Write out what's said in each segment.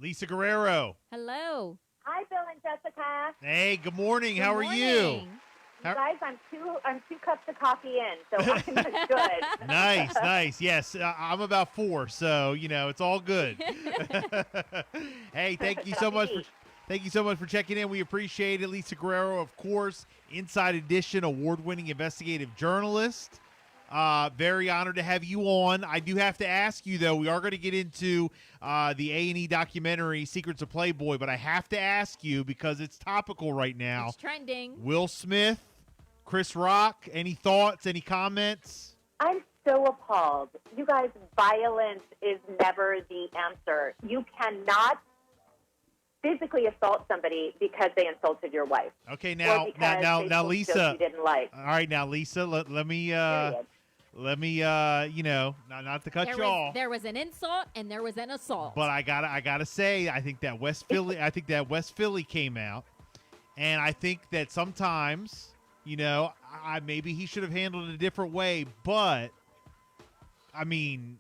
Lisa Guerrero. Hello. Hi, Bill and Jessica. Hey, good morning. Good How are you? morning. You guys, I'm two cups of coffee in, so I'm good. Nice. Yes, I'm about 4, so it's all good. Hey, thank you so much for checking in. We appreciate it, Lisa Guerrero, of course, Inside Edition award-winning investigative journalist. Very honored to have you on. I do have to ask you, though, we are going to get into the A&E documentary, Secrets of Playboy, but I have to ask you because it's topical right now. It's trending. Will Smith, Chris Rock, any thoughts, any comments? I'm so appalled. You guys, violence is never the answer. You cannot physically assault somebody because they insulted your wife. Okay, or now, because now, they now, told Lisa. jokes you didn't like. All right, now, Lisa, let me, Period. not to cut you off. There was an insult and there was an assault. But I gotta say, I think that West Philly came out, and I think that sometimes, maybe he should have handled it a different way. But I mean,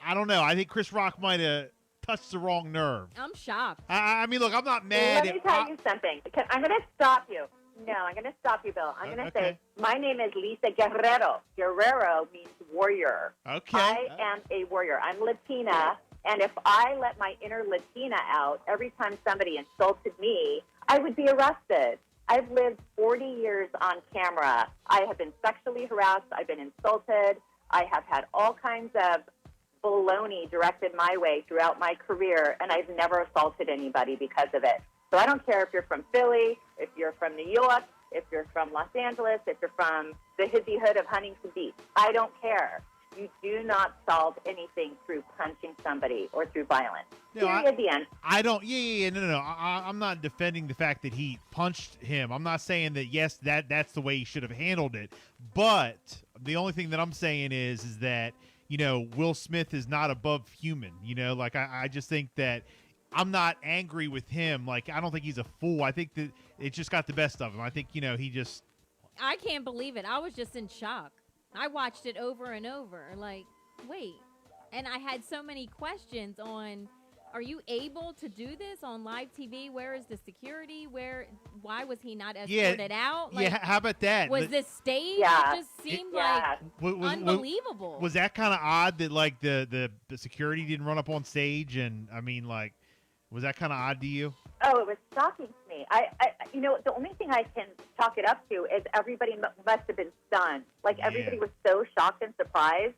I don't know. I think Chris Rock might have touched the wrong nerve. I'm shocked. I mean, look, I'm not mad. Let me tell you something. I'm going to stop you. No, I'm going to stop you, Bill. I'm going to say, my name is Lisa Guerrero. Guerrero means warrior. Okay. I am a warrior. I'm Latina, and if I let my inner Latina out every time somebody insulted me, I would be arrested. I've lived 40 years on camera. I have been sexually harassed. I've been insulted. I have had all kinds of baloney directed my way throughout my career, and I've never assaulted anybody because of it. So I don't care if you're from Philly, if you're from New York, if you're from Los Angeles, if you're from the hissy hood of Huntington Beach. I don't care. You do not solve anything through punching somebody or through violence. Period, the end. I don't. No. I'm not defending the fact that he punched him. I'm not saying that. Yes, that's the way he should have handled it. But the only thing that I'm saying is that Will Smith is not above human. I just think that I'm not angry with him. Like, I don't think he's a fool. I think that it just got the best of him. I think he just. I can't believe it. I was just in shock. I watched it over and over. Like, wait. And I had so many questions on, are you able to do this on live TV? Where is the security? Why was he not escorted out? Like, how about that? Was this staged? Yeah. It just seemed like unbelievable. Was that kind of odd that, like, the security didn't run up on stage? And, I mean, like, was that kind of odd to you? Oh, it was shocking to me. The only thing I can chalk it up to is everybody must have been stunned. Like, everybody was so shocked and surprised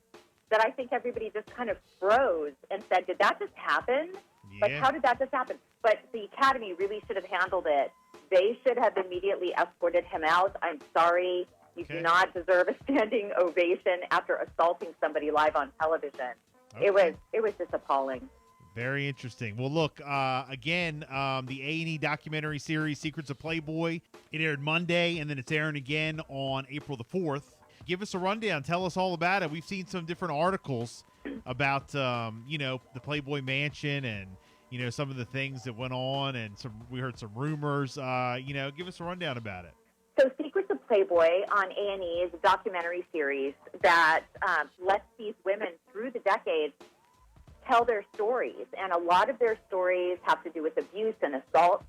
that I think everybody just kind of froze and said, did that just happen? Yeah. Like, how did that just happen? But the Academy really should have handled it. They should have immediately escorted him out. I'm sorry. You do not deserve a standing ovation after assaulting somebody live on television. Okay. It was just appalling. Very interesting. Well, look, again, the A&E documentary series, Secrets of Playboy, it aired Monday, and then it's airing again on April the 4th. Give us a rundown. Tell us all about it. We've seen some different articles about, the Playboy Mansion and, some of the things that went on, and we heard some rumors. Give us a rundown about it. So Secrets of Playboy on A&E is a documentary series that lets these women through the decades tell their stories, and a lot of their stories have to do with abuse and assault,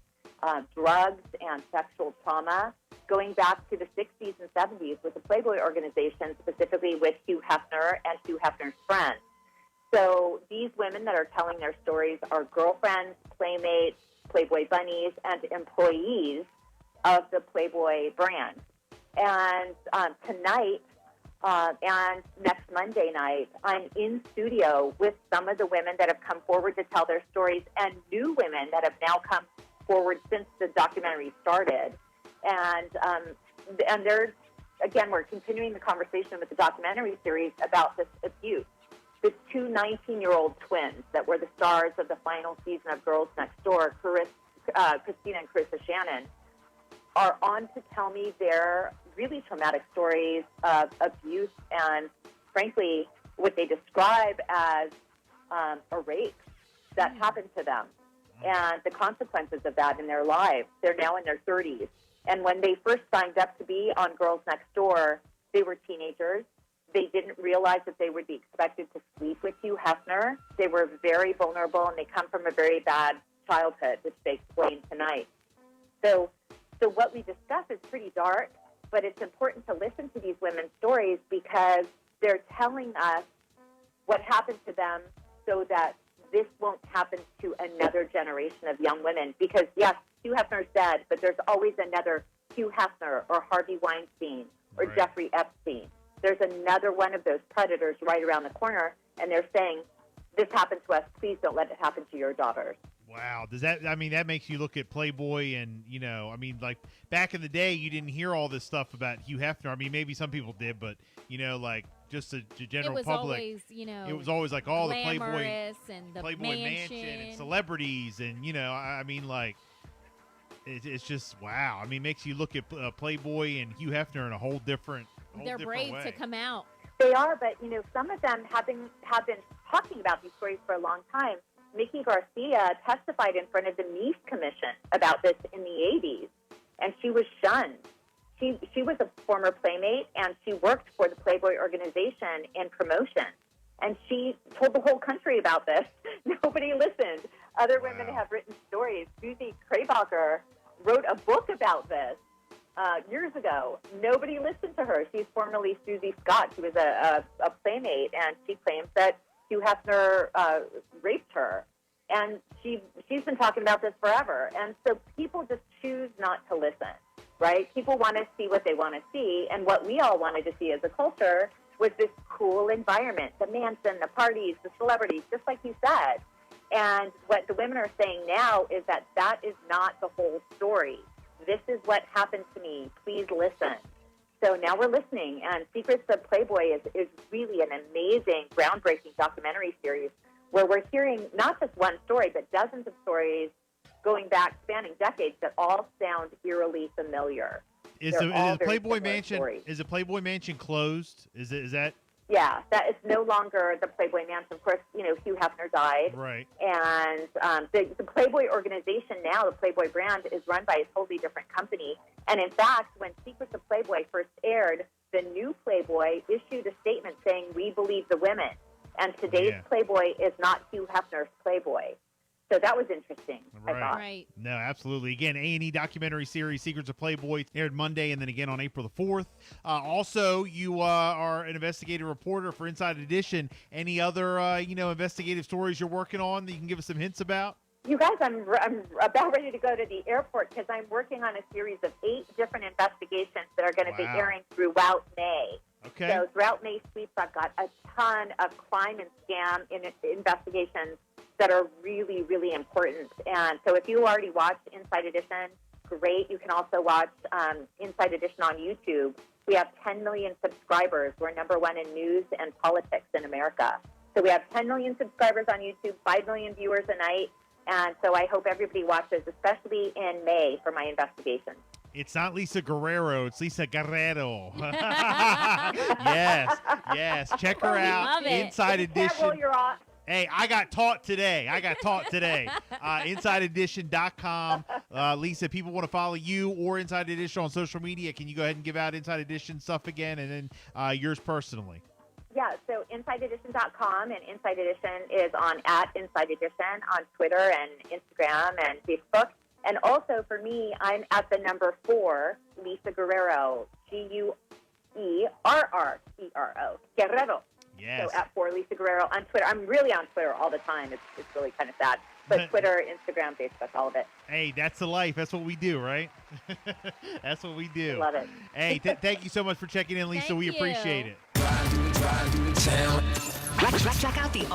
drugs, and sexual trauma, going back to the 60s and 70s with the Playboy organization, specifically with Hugh Hefner and Hugh Hefner's friends. So these women that are telling their stories are girlfriends, playmates, Playboy bunnies, and employees of the Playboy brand. And tonight, and next Monday night, I'm in studio with some of the women that have come forward to tell their stories and new women that have now come forward since the documentary started. And we're continuing the conversation with the documentary series about this abuse. The two 19-year-old twins that were the stars of the final season of Girls Next Door, Christina and Carissa Shannon, are on to tell me their really traumatic stories of abuse and, frankly, what they describe as a rape that happened to them and the consequences of that in their lives. They're now in their 30s. And when they first signed up to be on Girls Next Door, they were teenagers. They didn't realize that they would be expected to sleep with Hugh Hefner. They were very vulnerable, and they come from a very bad childhood, which they explain tonight. So what we discuss is pretty dark, but it's important to listen to these women's stories because they're telling us what happened to them so that this won't happen to another generation of young women. Because, yes, Hugh Hefner's dead, but there's always another Hugh Hefner or Harvey Weinstein or Right. Jeffrey Epstein. There's another one of those predators right around the corner, and they're saying, this happened to us. Please don't let it happen to your daughters. Wow. Does that, I mean, that makes you look at Playboy and, you know, I mean, like back in the day, you didn't hear all this stuff about Hugh Hefner. I mean, maybe some people did, but, you know, like just the general It was public. always, you know, It was always like all the Playboy glamorous and the Mansion and celebrities. And, you know, I mean, like, it's just, wow. I mean, it makes you look at Playboy and Hugh Hefner in a whole different They're different brave way. to come out. They are, but, you know, some of them have been talking about these stories for a long time. Mickey Garcia testified in front of the Meese Commission about this in the 80s, and she was shunned. She was a former Playmate, and she worked for the Playboy organization in promotion. And she told the whole country about this. Nobody listened. Other women have written stories. Susie Krabacher wrote a book about this years ago. Nobody listened to her. She's formerly Susie Scott. She was a Playmate, and she claims that Hugh Hefner raped her. And she's been talking about this forever. And so people just choose not to listen, right? People want to see what they want to see. And what we all wanted to see as a culture was this cool environment, the Manson, the parties, the celebrities, just like you said. And what the women are saying now is that that is not the whole story. This is what happened to me. Please listen. So now we're listening, and Secrets of Playboy is really an amazing, groundbreaking documentary series where we're hearing not just one story, but dozens of stories going back, spanning decades, that all sound eerily familiar. Is They're all the very Playboy similar Mansion? stories. Is the Playboy Mansion closed? Is that Yeah, that is no longer the Playboy Mansion. Of course, you know, Hugh Hefner died. right? And the Playboy organization now, the Playboy brand, is run by a totally different company. And in fact, when Secrets of Playboy first aired, the new Playboy issued a statement saying, "We believe the women." And today's Playboy is not Hugh Hefner's Playboy. So that was interesting, I thought. Right. No, absolutely. Again, A&E documentary series, Secrets of Playboy, aired Monday and then again on April the 4th. Also, you are an investigative reporter for Inside Edition. Any other, investigative stories you're working on that you can give us some hints about? You guys, I'm about ready to go to the airport because I'm working on a series of 8 different investigations that are going to be airing throughout May. Okay. So throughout May sweeps, I've got a ton of crime and scam investigations that are really, really important. And so if you already watched Inside Edition, great. You can also watch Inside Edition on YouTube. We have 10 million subscribers. We're number 1 in news and politics in America. So we have 10 million subscribers on YouTube, 5 million viewers a night. And so I hope everybody watches, especially in May, for my investigation. It's not Lisa Guerrero. It's Lisa Guerrero. Yes. Check her out. Love it. Inside Edition. Careful, you're on. Hey, I got taught today. InsideEdition.com. Lisa, people want to follow you or Inside Edition on social media. Can you go ahead and give out Inside Edition stuff again, and then yours personally? Yeah, so InsideEdition.com, and Inside Edition is on @InsideEdition on Twitter and Instagram and Facebook. And also for me, I'm at the number 4, Lisa Guerrero, Guerrero, Guerrero. Yes. So at 4 Lisa Guerrero on Twitter. I'm really on Twitter all the time. It's really kind of sad. But Twitter, Instagram, Facebook, all of it. Hey, that's the life. That's what we do, right? That's what we do. Love it. Hey, thank you so much for checking in, Lisa. Thank we you. appreciate it. Check out the